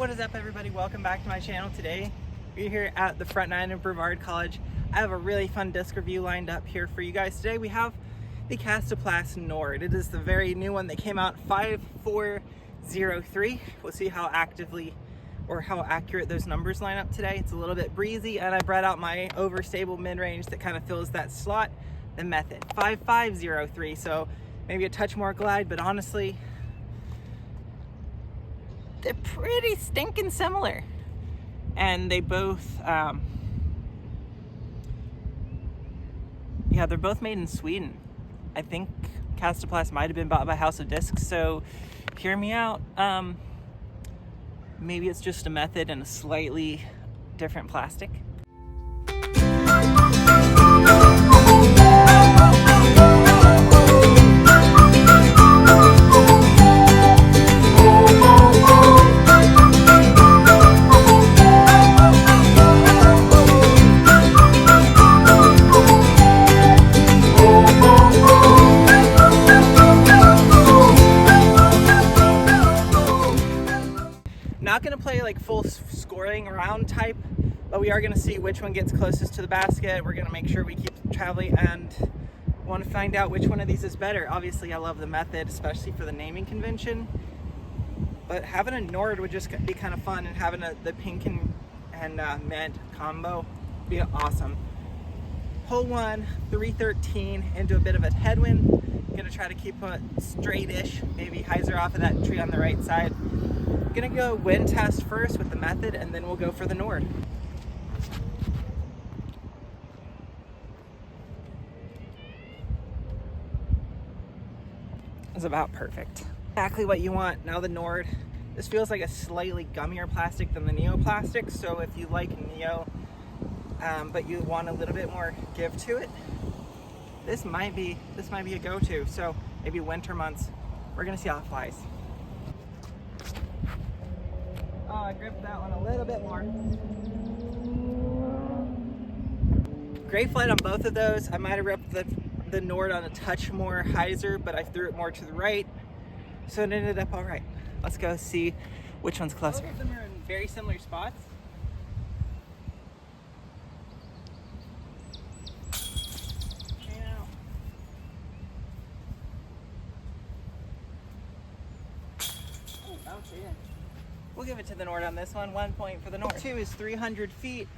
What is up, everybody? Welcome back to my channel. Today we're here at the front nine of Brevard College. I have a really fun disc review lined up here for you guys. Today we have the Kastaplast Nord. It is the very new one that came out 5403. We'll see how actively or how accurate those numbers line up today. It's a little bit breezy, and I brought out my overstable mid-range that kind of fills that slot, the Method 5503. So maybe a touch more glide, but honestly they're pretty stinking similar. And they both, they're both made in Sweden. I think Kastaplast might have been bought by House of Discs, so hear me out. Maybe it's just a Method and a slightly different plastic. Not going to play like full scoring round type, but we are going to see which one gets closest to the basket. We're going to make sure we keep traveling and want to find out which one of these is better. Obviously I love the Method, especially for the naming convention, but having a Nord would just be kind of fun, and having the pink and mint combo would be awesome. Hole 1, 313 into a bit of a headwind. I'm going to try to keep it straight-ish, maybe hyzer off of that tree on the right side. Gonna go wind test first with the Method, and then we'll go for the Nord. It's about perfect. Exactly what you want. Now the Nord, this feels like a slightly gummier plastic than the Neo plastic, so if you like Neo, but you want a little bit more give to it, this might be a go-to. So maybe winter months, we're gonna see how it flies. Oh, I gripped that one a little bit more. Great flight on both of those. I might have ripped the Nord on a touch more hyzer, but I threw it more to the right, so it ended up all right. Let's go see which one's closer. Both of them are in very similar spots. We'll give it to the Nord on this one. 1 point for the Nord. 2 is 300 feet.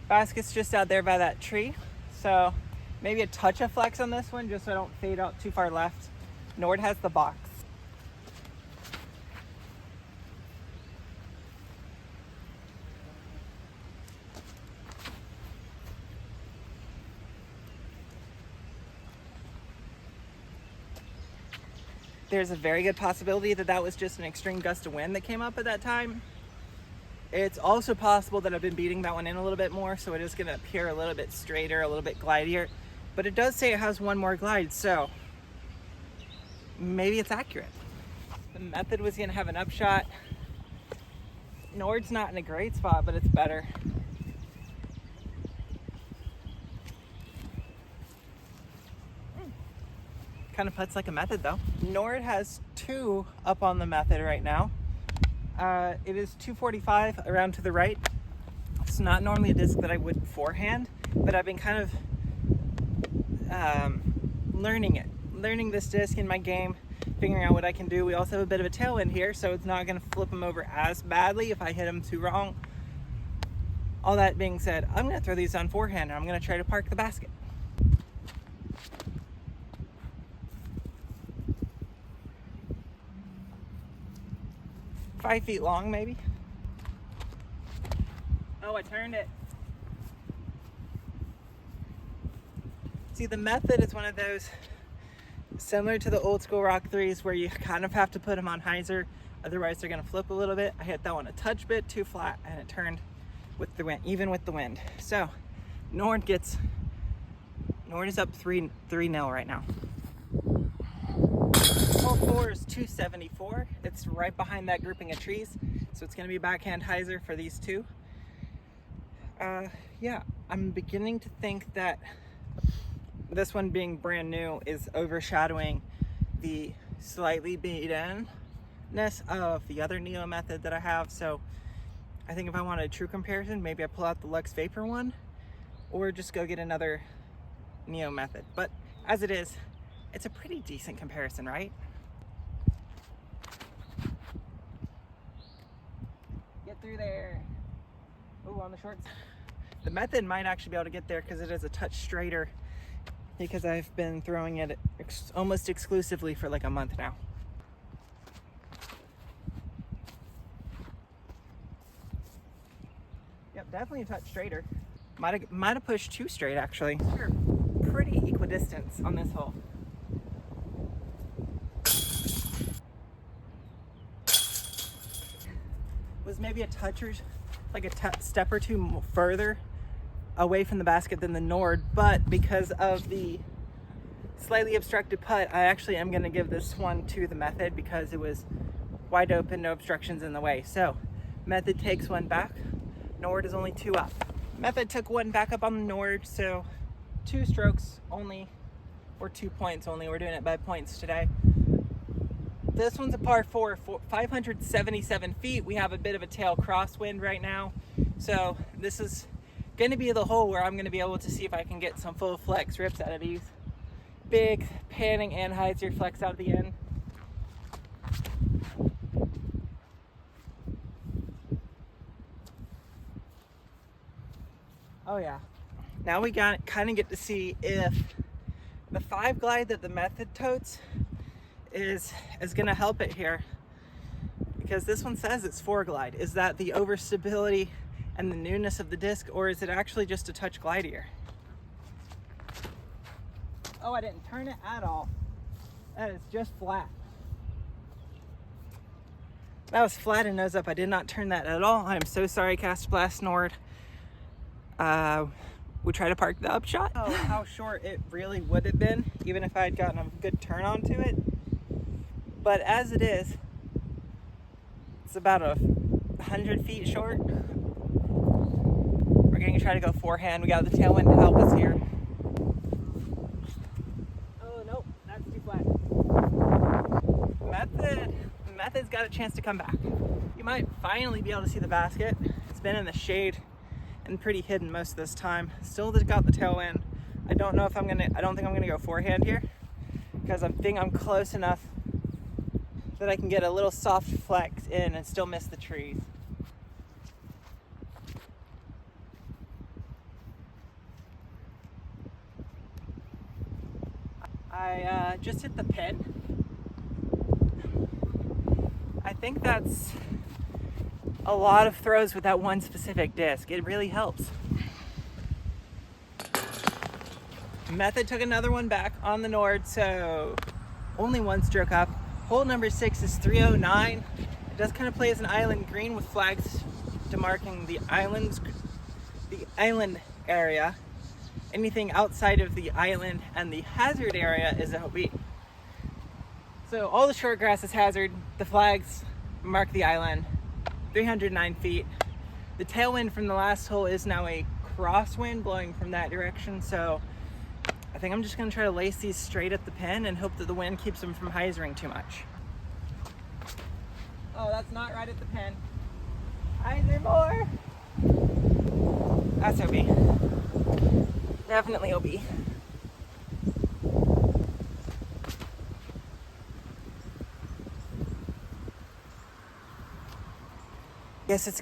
Basket's just out there by that tree. So maybe a touch of flex on this one, just so I don't fade out too far left. Nord has the box. There's a very good possibility that that was just an extreme gust of wind that came up at that time. It's also possible that I've been beating that one in a little bit more, so it is going to appear a little bit straighter, a little bit glidier. But it does say it has one more glide, so maybe it's accurate. The Method was going to have an upshot. Nord's not in a great spot, but it's better. Kind of puts like a Method though. Nord has 2 up on the Method right now. It is 245 around to the right. It's not normally a disc that I would beforehand, but I've been kind of learning this disc in my game, figuring out what I can do. We also have a bit of a tailwind here, so it's not going to flip him over as badly if I hit him too wrong. All that being said, I'm going to throw these on forehand, and I'm going to try to park the basket. Five feet long, maybe. Oh, I turned it. See, the Method is one of those, similar to the old school Rock 3s, where you kind of have to put them on hyzer, otherwise they're gonna flip a little bit. I hit that one a touch bit too flat, and it turned with the wind, even with the wind. So, Nord is up 3-0 right now. Hole 4 is 274. It's right behind that grouping of trees, so it's going to be backhand hyzer for these two. Yeah, I'm beginning to think that this one being brand new is overshadowing the slightly beaten of the other Neo method that I have. So I think if I want a true comparison, maybe I pull out the Lux Vapor one or just go get another Neo method. But as it is, it's a pretty decent comparison, right? Get through there. Ooh, on the shorts. The method might actually be able to get there because it is a touch straighter, because I've been throwing it almost exclusively for like a month now. Yep, definitely a touch straighter. Might have pushed too straight actually. We're pretty equidistant on this hole. Was maybe a touch or like a step or two further away from the basket than the Nord, but because of the slightly obstructed putt, I actually am going to give this one to the method because it was wide open, no obstructions in the way. So method takes one back, Nord is only 2 up. Method took 1 back up on the Nord, so 2 strokes only, or 2 points only. We're doing it by points today. This one's a par 4, 577 feet. We have a bit of a tail crosswind right now, so this is going to be the hole where I'm going to be able to see if I can get some full flex rips out of these. Big panning anhyzer flex out of the end. Oh yeah. Now we got kind of get to see if the 5 glide that the method totes is going to help it here, because this one says it's 4 glide. Is that the overstability and the newness of the disc, or is it actually just a touch glidier? Oh, I didn't turn it at all. That is just flat. That was flat and nose up. I did not turn that at all. I am so sorry, Kastaplast Nord. We try to park the upshot. Oh, how short it really would have been, even if I had gotten a good turn onto it. But as it is, it's about 100 feet short. We're going to try to go forehand. We got the tailwind to help us here. Oh, nope, that's too flat. The method's got a chance to come back. You might finally be able to see the basket. It's been in the shade and pretty hidden most of this time. Still got the tailwind. I don't think I'm gonna go forehand here, because I think I'm close enough that I can get a little soft flex in and still miss the trees. I just hit the pin. I think that's a lot of throws with that one specific disc. It really helps. Method took another one back on the Nord, so only 1 stroke up. Hole number 6 is 309. It does kind of play as an island green with flags demarking the island area. Anything outside of the island and the hazard area is OB. So all the short grass is hazard. The flags mark the island. 309 feet. The tailwind from the last hole is now a crosswind blowing from that direction, so I think I'm just going to try to lace these straight at the pin and hope that the wind keeps them from hyzering too much. Oh, that's not right at the pin. Hyzer more! That's OB. Definitely OB. I guess it's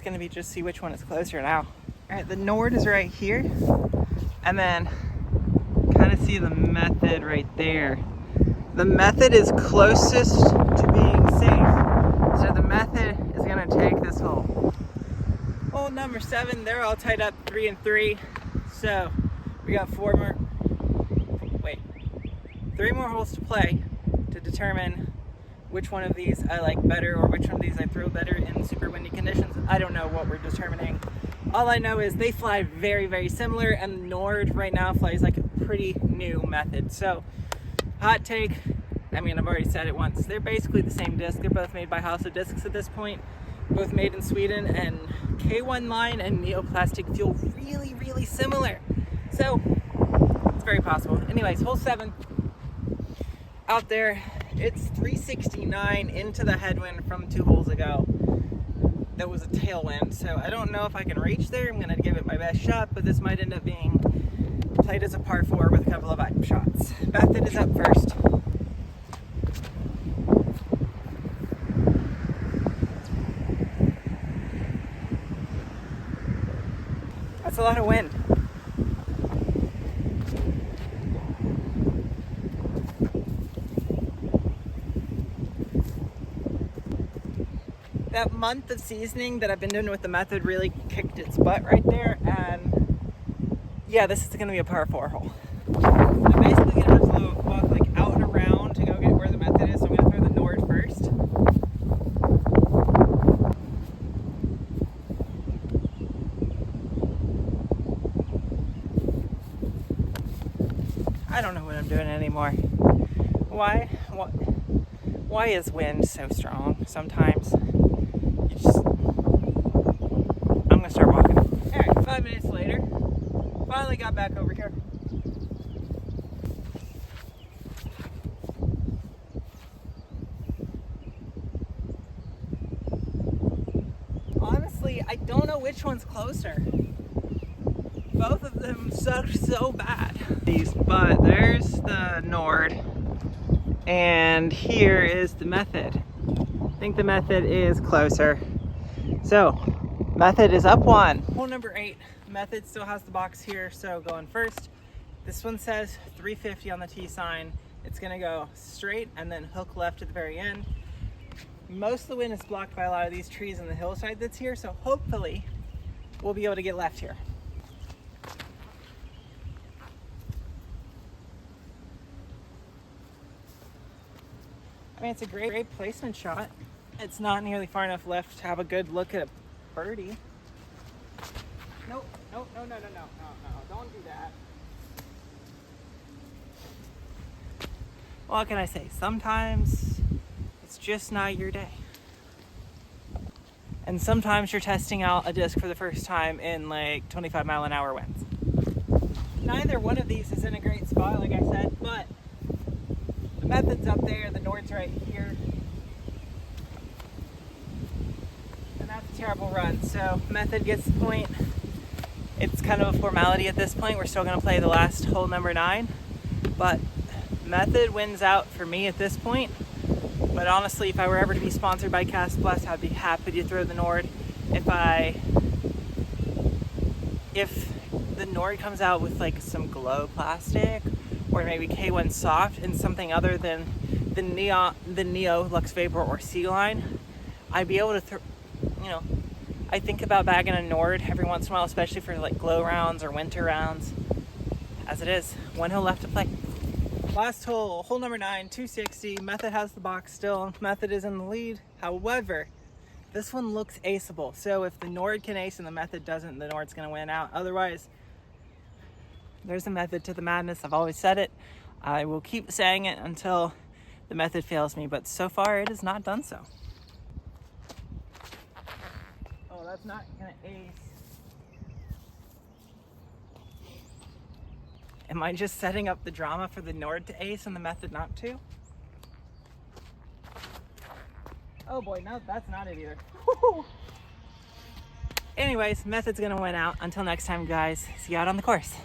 gonna be just see which one is closer now. All right, the Nord is right here, and then kind of see the method right there. The method is closest to being safe, so the method is gonna take this hole. Hole number 7, they're all tied up 3 and 3, so we got 3 more holes to play to determine which one of these I like better, or which one of these I throw better in super windy conditions. I don't know what we're determining. All I know is they fly very, very similar, and Nord right now flies like a pretty new method. So, hot take, I mean, I've already said it once. They're basically the same disc. They're both made by House of Discs at this point, both made in Sweden, and K1 line and Neoplastic feel really, really similar. So, it's very possible. Anyways, hole 7, out there It's 369 into the headwind from 2 holes ago. That was a tailwind, so I don't know if I can reach there. I'm gonna give it my best shot, but this might end up being played as a par 4 with a couple of item shots. Method is up first. That's a lot of wind. That month of seasoning that I've been doing with the method really kicked its butt right there, and yeah, this is gonna be a par 4 hole. I'm basically gonna have to walk like out and around to go get where the method is, so I'm gonna throw the Nord first. I don't know what I'm doing anymore. Why is wind so strong sometimes? I'm gonna start walking. Alright, 5 minutes later, finally got back over here. Honestly, I don't know which one's closer. Both of them sucked so bad. But there's the Nord, and here is the method. I think the method is closer. So, method is up 1. Hole number 8, method still has the box here, so going first. This one says 350 on the T sign. It's gonna go straight and then hook left at the very end. Most of the wind is blocked by a lot of these trees on the hillside that's here, so hopefully we'll be able to get left here. I mean, it's a great placement shot. It's not nearly far enough left to have a good look at a birdie. Nope, no, don't do that. What can I say? Sometimes it's just not your day. And sometimes you're testing out a disc for the first time in like 25-mile-an-hour winds. Neither one of these is in a great spot, like I said, but the method's up there, the Nord's right here. And that's a terrible run. So method gets the point. It's kind of a formality at this point. We're still gonna play the last hole, number 9. But method wins out for me at this point. But honestly, if I were ever to be sponsored by Kastaplast, I'd be happy to throw the Nord. If the Nord comes out with like some glow plastic, or maybe K1 soft and something other than the Neo Lux Vapor or Sea Line, I'd be able to I think about bagging a Nord every once in a while, especially for like glow rounds or winter rounds. As it is, 1 hole left to play. Last hole, hole number 9, 260. Method has the box still. Method is in the lead. However, this one looks aceable. So if the Nord can ace and the method doesn't, the Nord's gonna win out. Otherwise, there's a method to the madness. I've always said it. I will keep saying it until the method fails me, but so far it has not done so. Oh, that's not gonna ace. Am I just setting up the drama for the Nord to ace and the method not to? Oh boy, no, that's not it either. Woo-hoo. Anyways, method's gonna win out. Until next time, guys, see you out on the course.